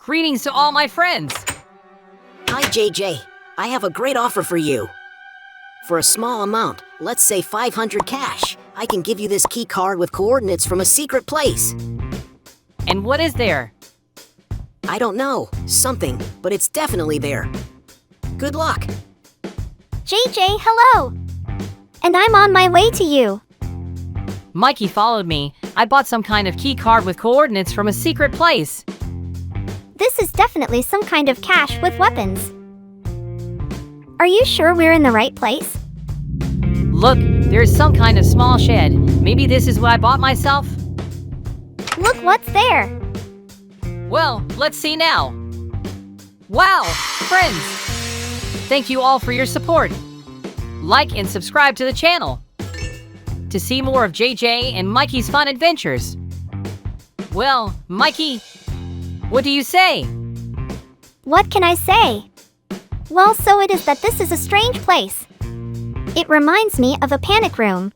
Greetings to all my friends. Hi, JJ. I have a great offer for you. For a small amount, let's say 500 cash, I can give you this key card with coordinates from a secret place. And what is there? I don't know, something, but it's definitely there. Good luck. JJ, hello! And I'm on my way to you. Mikey followed me. I bought some kind of key card with coordinates from a secret place. This is definitely some kind of cache with weapons. Are you sure we're in the right place? Look, there's some kind of small shed. Maybe this is what I bought myself? Look what's there! Well, let's see now. Wow, friends! Thank you all for your support. Like and subscribe to the channel to see more of JJ and Mikey's fun adventures. Well, Mikey, what do you say? What can I say? Well, so it is that this is a strange place. It reminds me of a panic room.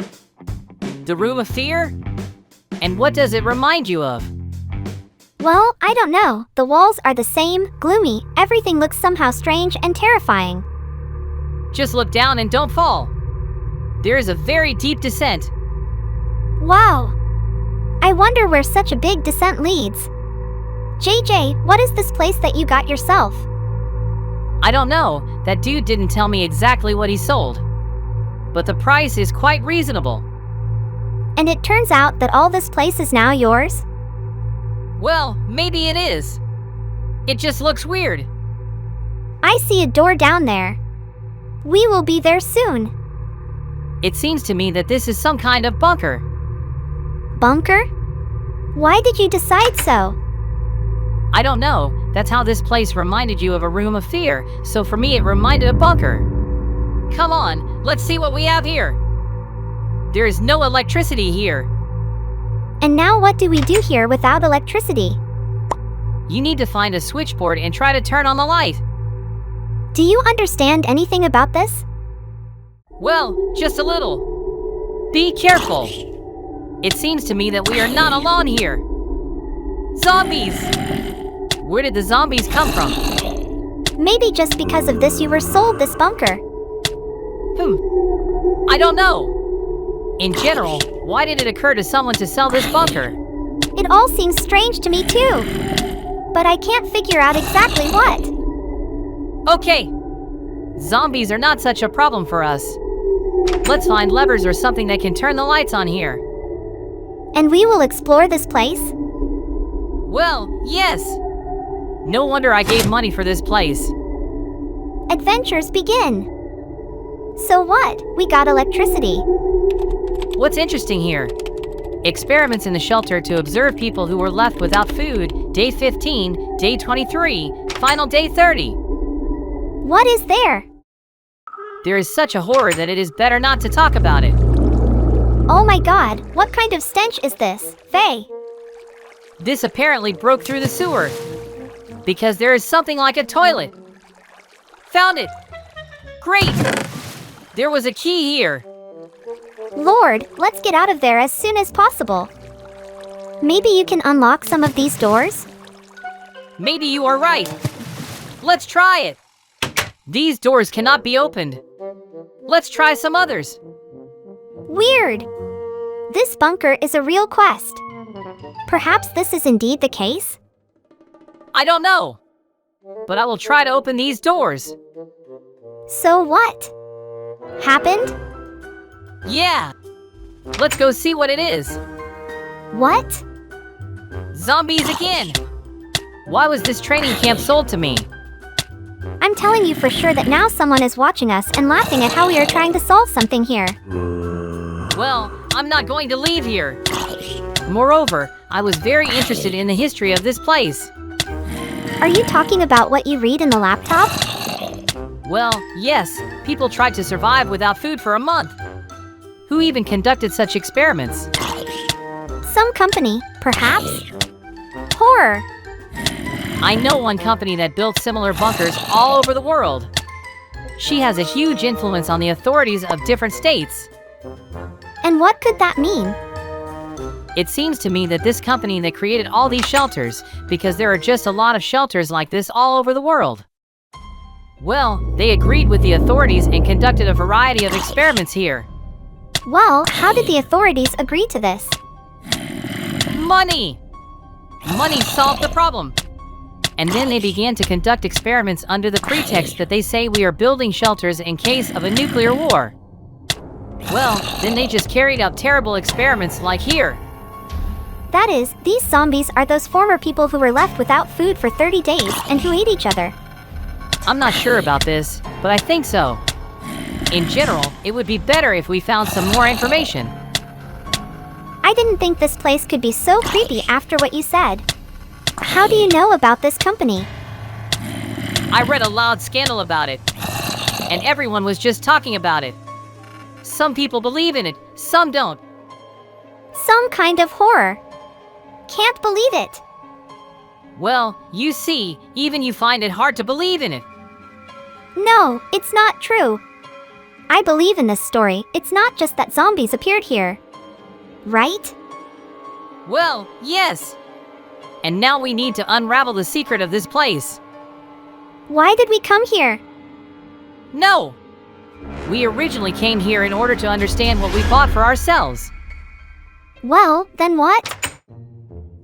The room of fear? And what does it remind you of? Well, I don't know. The walls are the same, gloomy, everything looks somehow strange and terrifying. Just look down and don't fall. There is a very deep descent. Wow! I wonder where such a big descent leads. JJ, what is this place that you got yourself? I don't know. That dude didn't tell me exactly what he sold. But the price is quite reasonable. And it turns out that all this place is now yours? Well, maybe it is. It just looks weird. I see a door down there. We will be there soon. It seems to me that this is some kind of bunker. Bunker? Why did you decide so? I don't know. That's how this place reminded you of a room of fear, so for me it reminded a bunker. Come on, let's see what we have here. There is no electricity here. And now what do we do here without electricity? You need to find a switchboard and try to turn on the light. Do you understand anything about this? Well, just a little. Be careful. It seems to me that we are not alone here. Zombies! Where did the zombies come from? Maybe just because of this you were sold this bunker. I don't know. In general, why did it occur to someone to sell this bunker? It all seems strange to me too. But I can't figure out exactly what. Okay. Zombies are not such a problem for us. Let's find levers or something that can turn the lights on here. And we will explore this place? Well, yes. No wonder I gave money for this place. Adventures begin. So what? We got electricity. What's interesting here? Experiments in the shelter to observe people who were left without food, day 15, day 23, final day 30. What is there? There is such a horror that it is better not to talk about it. Oh my god, what kind of stench is this, Faye? This apparently broke through the sewer. Because there is something like a toilet. Found it! Great! There was a key here. Lord, let's get out of there as soon as possible. Maybe you can unlock some of these doors? Maybe you are right. Let's try it. These doors cannot be opened. Let's try some others. Weird. This bunker is a real quest. Perhaps this is indeed the case? I don't know. But I will try to open these doors. So what? Happened? Yeah. Let's go see what it is. What? Zombies again. Why was this training camp sold to me? I'm telling you for sure that now someone is watching us and laughing at how we are trying to solve something here. Well, I'm not going to leave here. Moreover, I was very interested in the history of this place. Are you talking about what you read in the laptop? Well, yes, people tried to survive without food for a month. Who even conducted such experiments? Some company, perhaps? Horror. I know one company that built similar bunkers all over the world. She has a huge influence on the authorities of different states. And what could that mean? It seems to me that this company that created all these shelters, because there are just a lot of shelters like this all over the world. Well, they agreed with the authorities and conducted a variety of experiments here. Well, how did the authorities agree to this? Money! Money solved the problem. And then they began to conduct experiments under the pretext that they say we are building shelters in case of a nuclear war. Well, then they just carried out terrible experiments like here. That is, these zombies are those former people who were left without food for 30 days and who ate each other. I'm not sure about this, but I think so. In general, it would be better if we found some more information. I didn't think this place could be so creepy after what you said. How do you know about this company? I read a loud scandal about it, and everyone was just talking about it. Some people believe in it, some don't. Some kind of horror. Can't believe it. Well, you see, even you find it hard to believe in it. No, it's not true. I believe in this story. It's not just that zombies appeared here. Right? Well, yes. And now we need to unravel the secret of this place. Why did we come here? No! We originally came here in order to understand what we bought for ourselves. Well, then what?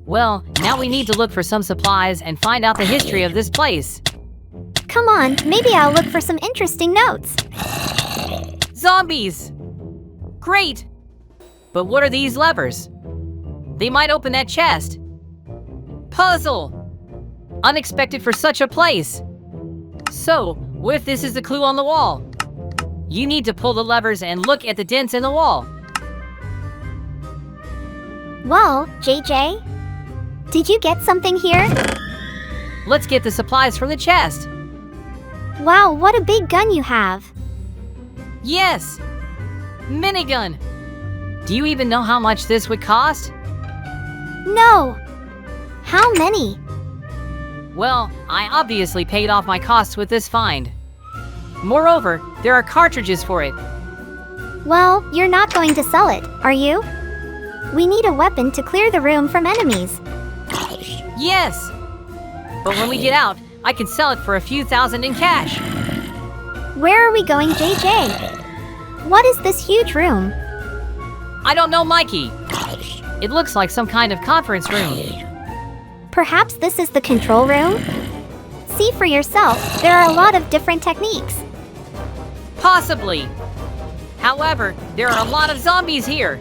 Well, now we need to look for some supplies and find out the history of this place. Come on, maybe I'll look for some interesting notes. Zombies! Great! But what are these levers? They might open that chest. Puzzle! Unexpected for such a place. So, what if this is the clue on the wall? You need to pull the levers and look at the dents in the wall. Well, JJ? Did you get something here? Let's get the supplies from the chest. Wow, what a big gun you have. Yes! Minigun! Do you even know how much this would cost? No! How many? Well, I obviously paid off my costs with this find. Moreover, there are cartridges for it. Well, you're not going to sell it, are you? We need a weapon to clear the room from enemies. Yes! But when we get out, I can sell it for a few thousand in cash. Where are we going, JJ? What is this huge room? I don't know, Mikey. It looks like some kind of conference room. Perhaps this is the control room? See for yourself, there are a lot of different techniques. Possibly. However, there are a lot of zombies here.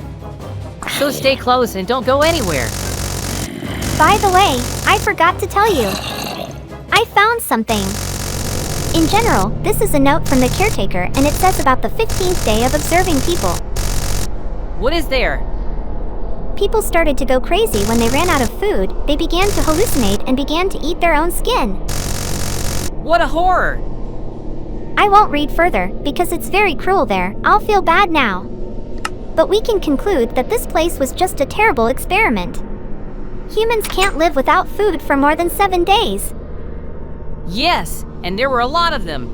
So stay close and don't go anywhere. By the way, I forgot to tell you. I found something. In general, this is a note from the caretaker and it says about the 15th day of observing people. What is there? People started to go crazy when they ran out of food, they began to hallucinate and began to eat their own skin. What a horror! I won't read further, because it's very cruel there. I'll feel bad now. But we can conclude that this place was just a terrible experiment. Humans can't live without food for more than 7 days. Yes, and there were a lot of them.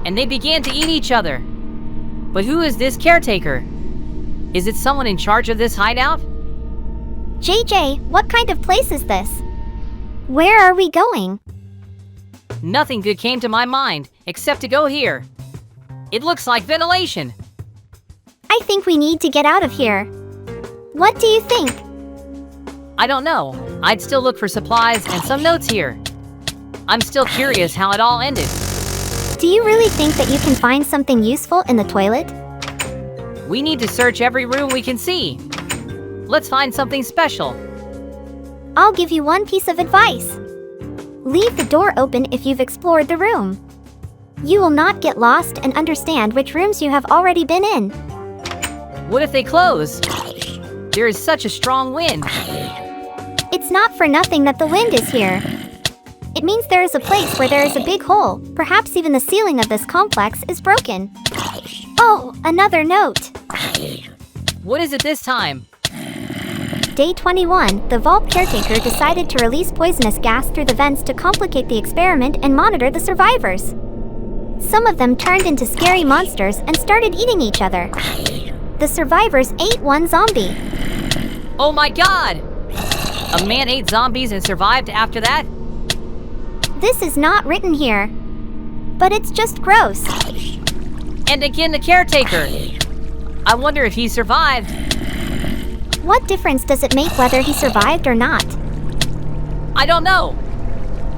And they began to eat each other. But who is this caretaker? Is it someone in charge of this hideout? JJ, what kind of place is this? Where are we going? Nothing good came to my mind, except to go here. It looks like ventilation. I think we need to get out of here. What do you think? I don't know. I'd still look for supplies and some notes here. I'm still curious how it all ended. Do you really think that you can find something useful in the toilet? We need to search every room we can see. Let's find something special. I'll give you one piece of advice. Leave the door open if you've explored the room. You will not get lost and understand which rooms you have already been in. What if they close? There is such a strong wind. It's not for nothing that the wind is here. It means there is a place where there is a big hole. Perhaps even the ceiling of this complex is broken. Oh, another note. What is it this time? Day 21, the vault caretaker decided to release poisonous gas through the vents to complicate the experiment and monitor the survivors. Some of them turned into scary monsters and started eating each other. The survivors ate one zombie. Oh my god! A man ate zombies and survived after that? This is not written here. But it's just gross. And again the caretaker. I wonder if he survived. What difference does it make whether he survived or not? I don't know.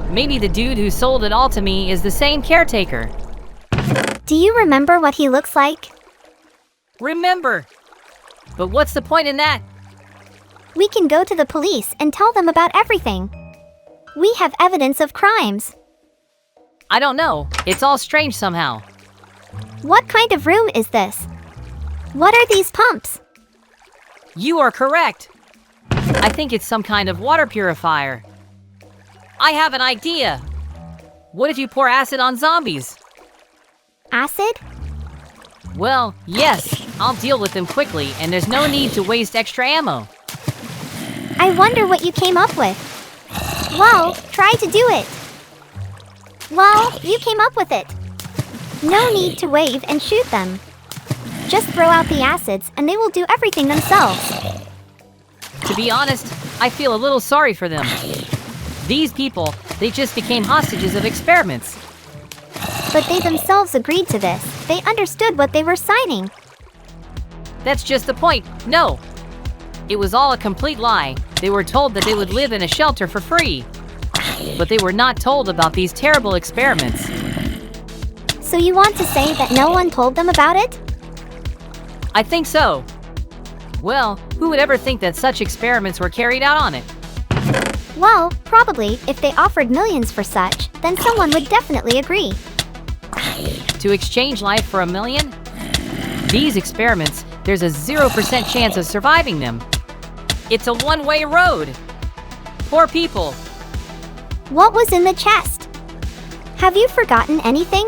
Maybe the dude who sold it all to me is the same caretaker. Do you remember what he looks like? Remember. But what's the point in that? We can go to the police and tell them about everything. We have evidence of crimes. I don't know. It's all strange somehow. What kind of room is this? What are these pumps? You are correct. I think it's some kind of water purifier. I have an idea. What if you pour acid on zombies? Acid? Well, yes. I'll deal with them quickly, and there's no need to waste extra ammo. I wonder what you came up with. Well, try to do it. Well, you came up with it. No need to wave and shoot them. Just throw out the acids and they will do everything themselves. To be honest, I feel a little sorry for them. These people, they just became hostages of experiments. But they themselves agreed to this. They understood what they were signing. That's just the point. No. It was all a complete lie. They were told that they would live in a shelter for free. But they were not told about these terrible experiments. So you want to say that no one told them about it? I think so. Well, who would ever think that such experiments were carried out on it? Well, probably, if they offered millions for such, then someone would definitely agree. To exchange life for $1 million? These experiments, there's a 0% chance of surviving them. It's a one-way road. Poor people. What was in the chest? Have you forgotten anything?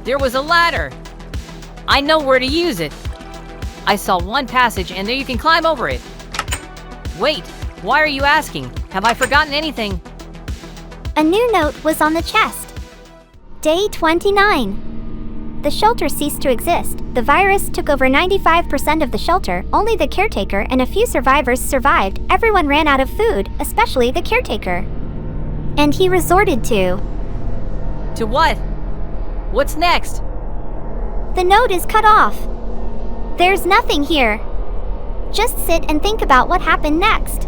There was a ladder. I know where to use it. I saw one passage and there you can climb over it. Wait, why are you asking? Have I forgotten anything? A new note was on the chest. Day 29. The shelter ceased to exist. The virus took over 95% of the shelter. Only the caretaker and a few survivors survived. Everyone ran out of food, especially the caretaker. And he resorted to... To what? What's next? The note is cut off. There's nothing here. Just sit and think about what happened next.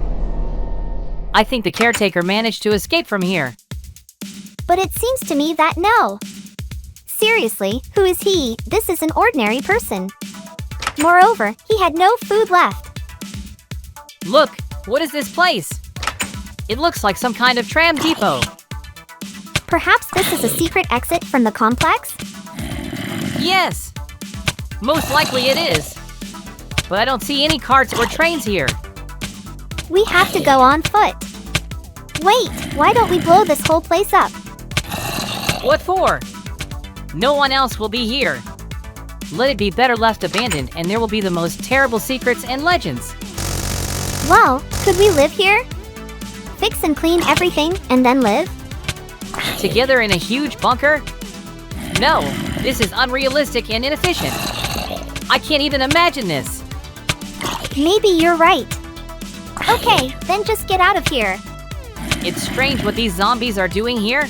I think the caretaker managed to escape from here. But it seems to me that no. Seriously, who is he? This is an ordinary person. Moreover, he had no food left. Look, what is this place? It looks like some kind of tram depot. Perhaps this is a secret exit from the complex? Yes. Most likely it is. But I don't see any carts or trains here. We have to go on foot. Wait, why don't we blow this whole place up? What for? No one else will be here. Let it be better left abandoned and there will be the most terrible secrets and legends. Well, could we live here? Fix and clean everything and then live? Together in a huge bunker? No, this is unrealistic and inefficient. I can't even imagine this. Maybe you're right. Okay, then just get out of here. It's strange what these zombies are doing here.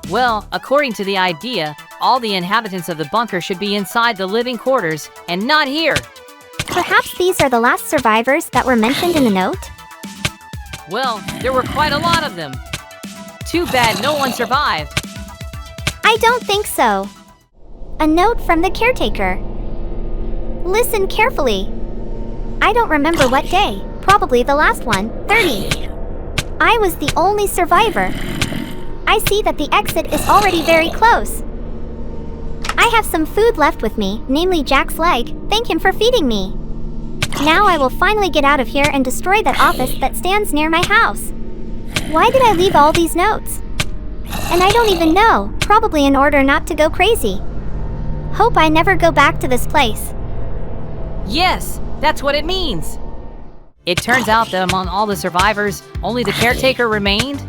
Well, according to the idea, all the inhabitants of the bunker should be inside the living quarters and not here. Perhaps these are the last survivors that were mentioned in the note? Well, there were quite a lot of them. Too bad no one survived. I don't think so. A note from the caretaker. Listen carefully. I don't remember what day. Probably the last one, 30. I was the only survivor. I see that the exit is already very close. I have some food left with me, namely Jack's leg. Thank him for feeding me. Now I will finally get out of here and destroy that office that stands near my house. Why did I leave all these notes? And I don't even know, probably in order not to go crazy. Hope I never go back to this place. Yes, that's what it means. It turns out that among all the survivors, only the caretaker remained?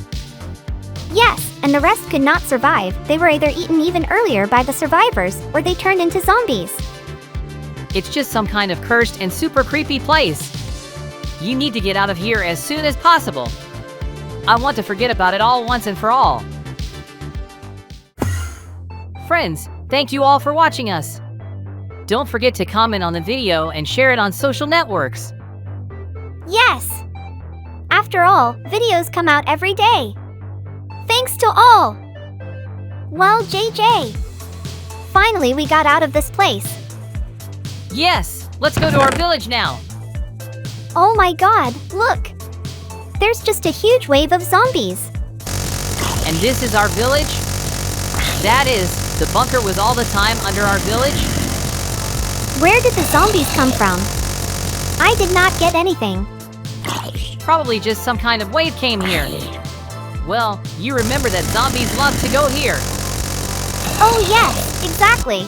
Yes, and the rest could not survive. They were either eaten even earlier by the survivors, or they turned into zombies. It's just some kind of cursed and super creepy place. You need to get out of here as soon as possible. I want to forget about it all once and for all. Friends, thank you all for watching us. Don't forget to comment on the video and share it on social networks. Yes! After all, videos come out every day. Thanks to all! Well, JJ, finally we got out of this place. Yes, let's go to our village now. Oh my god, look! There's just a huge wave of zombies. And this is our village? That is, the bunker was all the time under our village? Where did the zombies come from? I did not get anything. Probably just some kind of wave came here. Well, you remember that zombies love to go here. Oh yes, exactly.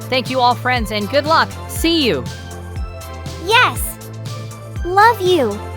Thank you all, friends, and good luck. See you. Yes! Love you!